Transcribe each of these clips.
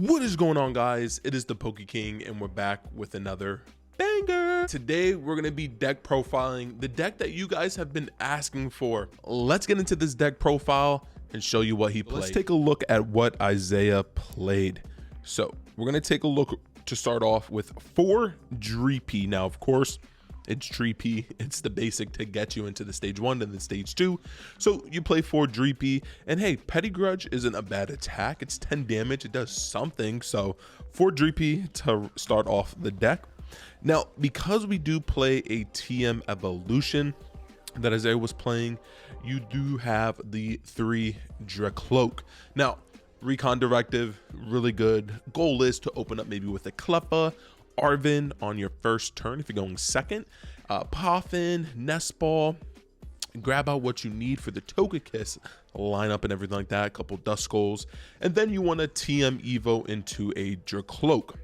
What is going on, guys? It is the Poke King and we're back with another banger. Today we're gonna be deck profiling the deck that you guys have been asking for. Let's get into this deck profile and show you what he played. Let's take a look at what Isaiah played. So we're gonna take a look to start off with 4 Dreepy. Now, of course, it's Dreepy. It's the basic to get you into the stage 1 and then stage 2. So you play 4 Dreepy, and hey, Petty Grudge isn't a bad attack. It's 10 damage. It does something. So 4 Dreepy to start off the deck. Now, because we do play a TM evolution that Isaiah was playing, you do have the 3 Drakloak. Now, Recon Directive, really good. Goal is to open up maybe with a Cleffa, Arven on your first turn if you're going second. Poffin, Nest Ball, grab out what you need for the Togekiss lineup and everything like that, a couple Dusknoirs, and then you want to TM Evo into a Drakloak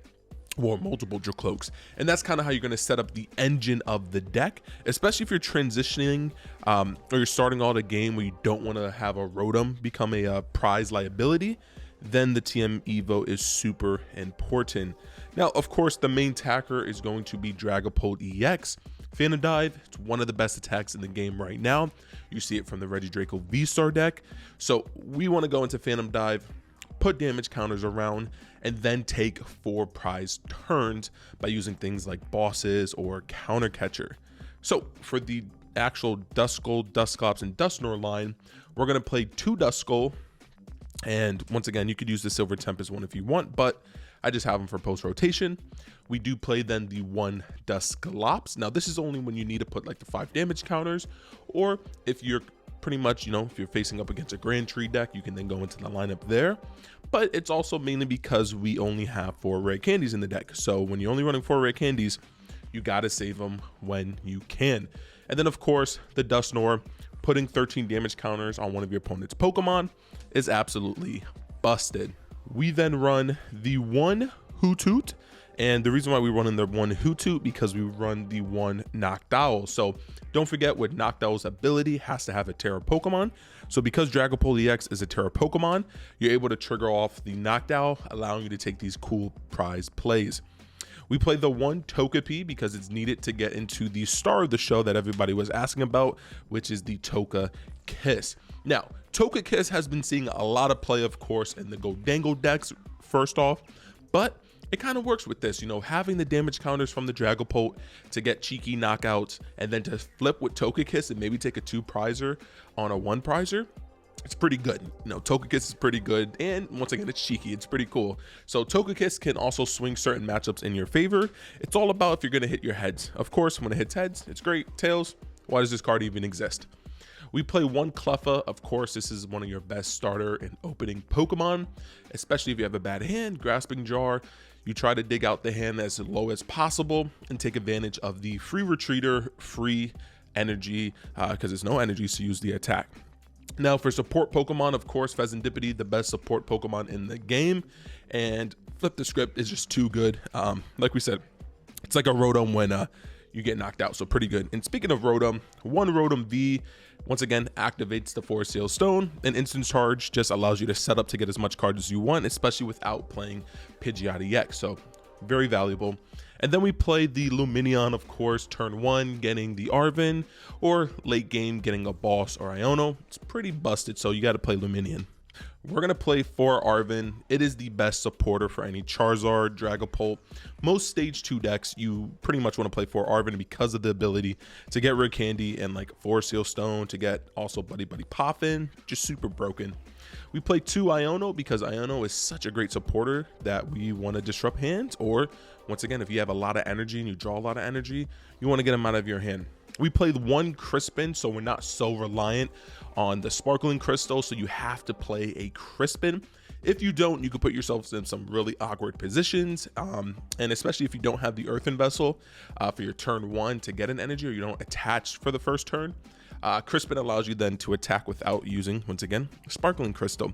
or multiple Drakloaks, and that's kind of how you're going to set up the engine of the deck, especially if you're transitioning or you're starting out a game where you don't want to have a Rotom become a prize liability. Then the TM Evo is super important. Now, of course, the main attacker is going to be Dragapult EX. Phantom Dive, it's one of the best attacks in the game right now. You see it from the Regidrago V-Star deck. So we want to go into Phantom Dive, put damage counters around, and then take 4 prize turns by using things like bosses or counter catcher. So for the actual Duskull, Dusclops, and Dusknoir line, we're going to play 2 Duskull. And once again, you could use the Silver Tempest one if you want, but I just have them for post rotation. We do play then the 1 Dusklops. Now, this is only when you need to put like the 5 damage counters, or if you're pretty much, if you're facing up against a Grand Tree deck, you can then go into the lineup there. But it's also mainly because we only have 4 rare candies in the deck. So when you're only running 4 rare candies, you got to save them when you can. And then, of course, the Dusknoir, putting 13 damage counters on one of your opponent's Pokemon is absolutely busted. We then run the 1 Hoothoot, and the reason why we run in the 1 Hoothoot because we run the 1 Noctowl. So don't forget, with Noctowl's ability has to have a Terra Pokemon. So because Dragapult EX is a Terra Pokemon, you're able to trigger off the Noctowl, allowing you to take these cool prize plays. We play the 1 Togepi because it's needed to get into the star of the show that everybody was asking about, which is the Togekiss. Now, Togekiss has been seeing a lot of play, of course, in the Go Dangle decks, first off, but it kind of works with this, having the damage counters from the Dragapult to get cheeky knockouts, and then to flip with Togekiss and maybe take a 2 prizer on a 1 prizer. It's pretty good. Togekiss is pretty good, and once again, it's cheeky. It's pretty cool. So Togekiss can also swing certain matchups in your favor. It's all about if you're going to hit your heads. Of course, when it hits heads, it's great. Tails, why does this card even exist? We play 1 Cleffa. Of course, this is one of your best starter and opening Pokemon, especially if you have a bad hand, Grasping Jar. You try to dig out the hand as low as possible and take advantage of the free retreater, free energy, because there's no energy to use the attack. Now, for support Pokemon, of course, Pheasantipity, the best support Pokemon in the game, and Flip the Script is just too good. Like we said, it's like a Rotom when you get knocked out, so pretty good. And speaking of Rotom, 1 Rotom V, once again, activates the Forest Seal Stone. An instant charge just allows you to set up to get as much cards as you want, especially without playing Pidgeot EX, so very valuable. And then we play the Lumineon, of course, turn 1, getting the Arven, or late game, getting a Boss or Iono. It's pretty busted, so you got to play Lumineon. We're going to play 4 Arven. It is the best supporter for any Charizard, Dragapult. Most stage 2 decks, you pretty much want to play 4 Arven because of the ability to get rare candy and like Forest Seal Stone, to get also Buddy Buddy Poffin, just super broken. We play 2 Iono because Iono is such a great supporter that we want to disrupt hands, or once again, if you have a lot of energy and you draw a lot of energy, you want to get them out of your hand. We played 1 Crispin, so we're not so reliant on the Sparkling Crystal, so you have to play a Crispin. If you don't, you could put yourselves in some really awkward positions, and especially if you don't have the Earthen Vessel for your turn 1 to get an energy, or you don't attach for the first turn. Crispin allows you then to attack without using, once again, Sparkling Crystal.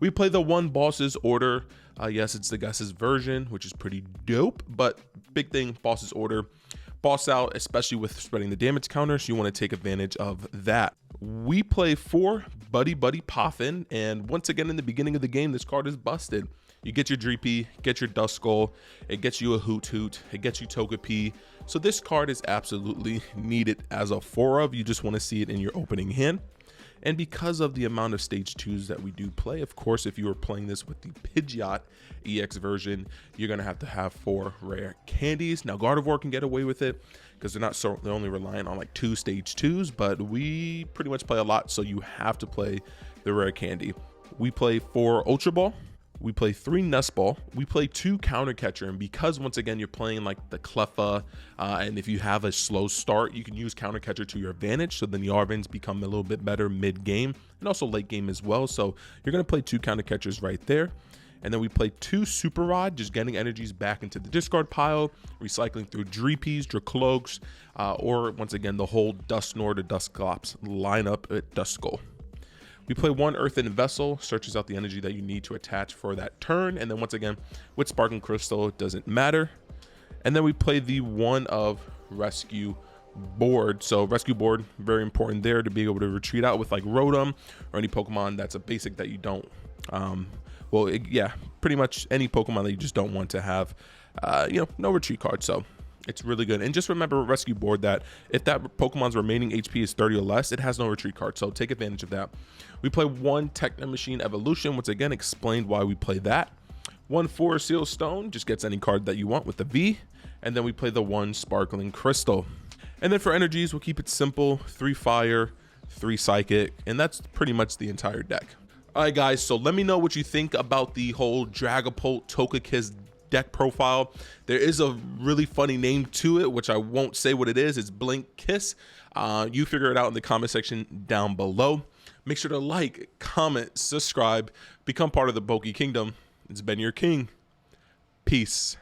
We play the 1 Boss's Order. Yes, it's the Gus's version, which is pretty dope, but big thing, Boss's Order. Boss out, especially with spreading the damage counters, you want to take advantage of that. We play 4 Buddy Buddy Poffin, and once again in the beginning of the game, this card is busted. You get your Dreepy, get your Duskull, it gets you a Hoot Hoot, it gets you Togepi. So this card is absolutely needed as a 4-of. You just want to see it in your opening hand. And because of the amount of stage 2s that we do play, of course, if you were playing this with the Pidgeot EX version, you're going to have 4 rare candies. Now, Gardevoir can get away with it because they're only relying on like 2 stage 2s, but we pretty much play a lot, so you have to play the rare candy. We play 4 Ultra Ball. We play 3 Nest Ball. We play 2 Counter Catcher, and because once again you're playing like the Cleffa, and if you have a slow start, you can use Counter Catcher to your advantage. So then the Arvins become a little bit better mid game and also late game as well. So you're gonna play 2 Counter Catchers right there, and then we play 2 Super Rod, just getting energies back into the discard pile, recycling through Dreepies, Drakloaks, or once again the whole Dusknoir to Dusclops lineup at Duskull. We play 1 Earthen Vessel, searches out the energy that you need to attach for that turn. And then once again, with Sparkling Crystal, it doesn't matter. And then we play the 1 of Rescue Board. So Rescue Board, very important there to be able to retreat out with like Rotom or any Pokemon that's a basic that you don't, yeah, pretty much any Pokemon that you just don't want to have, no retreat card. So it's really good. And just remember, Rescue Board, that if that Pokemon's remaining HP is 30 or less, it has no retreat card, so take advantage of that. We play 1 Techno Machine Evolution, once again explained why we play that. 1 Forest Seal Stone, just gets any card that you want with the V. And then we play the 1 Sparkling Crystal. And then for energies, we'll keep it simple: 3 Fire, 3 Psychic, and that's pretty much the entire deck. All right, guys, so let me know what you think about the whole Dragapult Togekiss deck profile. There is a really funny name to it, which I won't say what it is. It's Blink Kiss. You figure it out in the comment section down below. Make sure to like, comment, subscribe, become part of the Poke Kingdom. It's been your king. Peace.